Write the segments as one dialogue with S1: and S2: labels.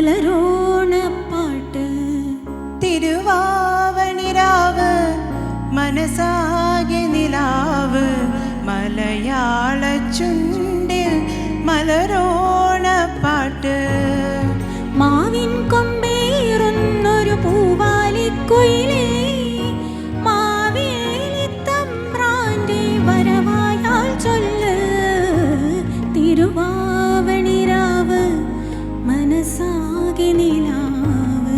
S1: മലരോണപ്പാട്ട്.
S2: തിരുവാവണിരാവ് മനസാകെ നിലാവ് മലയാള ചുണ്ടിൽ മലരോണപ്പാട്ട്.
S1: മാവിൻ കൊമ്പേറുന്നൊരു പൂവാലിക്കുയിലേ, മാവേലിത്തമ്പ്രാന്റെ വരവായാൽ ചൊല്ല്. തിരുവാവണിരാവ് മനസാകെ നിലാവ്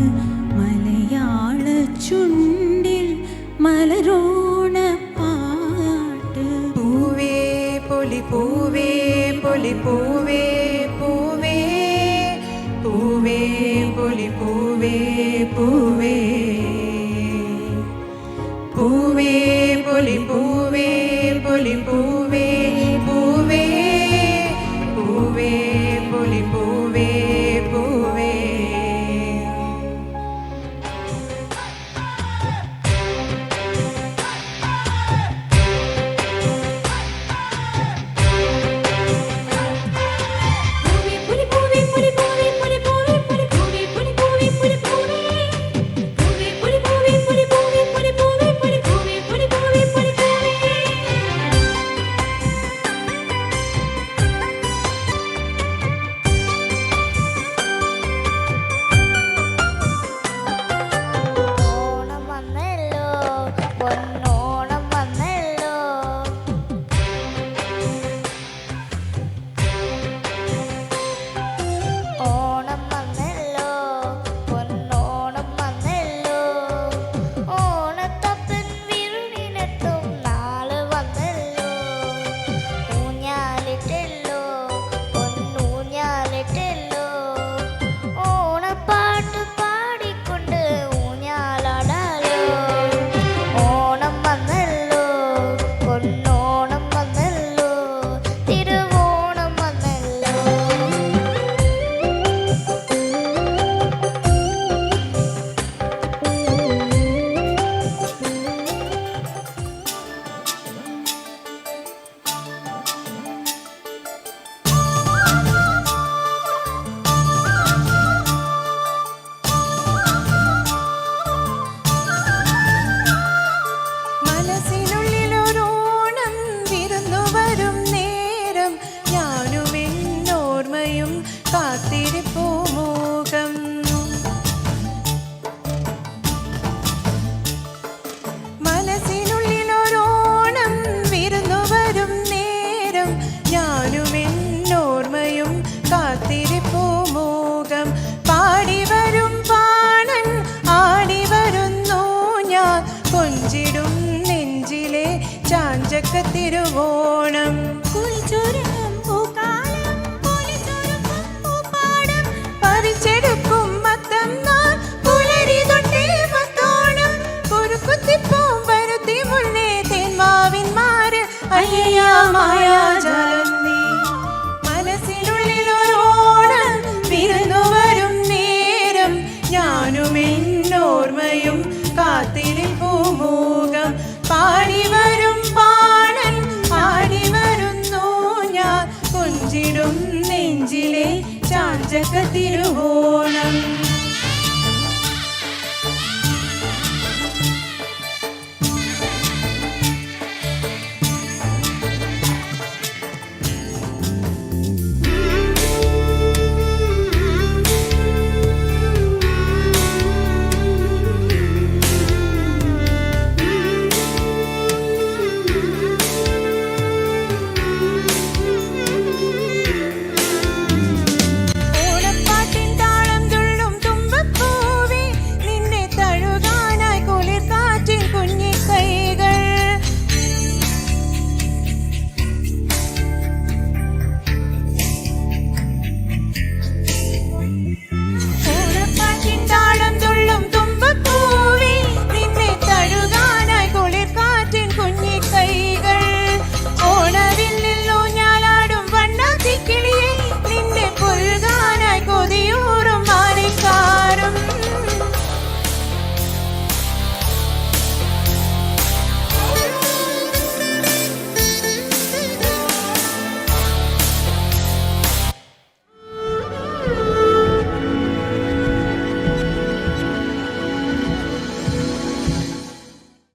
S1: മലയാള ചുണ്ടിൽ മലരോണപ്പാട്ട്.
S2: പൂവേ പൊലി പൂവേ പൊലി പൂവേ പൂവേ പൂവേ പൊലി പൂവേ പൂവേ പൂവേ പൊലി പൂവേ പൊലി പൂവേ പൂവേ പൂവേ പൊലി പൂവേ പൂവേ. തിരുവോണം പറിച്ചെടുക്കും മത്തം നാൾ പുലരി തൊട്ടേ പത്തോണം കുറുക്കുത്തിപ്പൂം വരുത്തി മുന്നേ തേന്മാവിൻ മാര് അയ്യാ മായാജാലം നീ. മനസ്സിനുള്ളിലൊരോണം വിരുന്നു വരും നേരം ഞാനും എന്നോർമ്മയും കാത്തിരിപ്പൂ മൂകം പാടി വരും പാടൻ പാടി വരുന്നു ഞാൻ കൊഞ്ചിടും നെഞ്ചിലെ ചാഞ്ചക തിരുവോണം.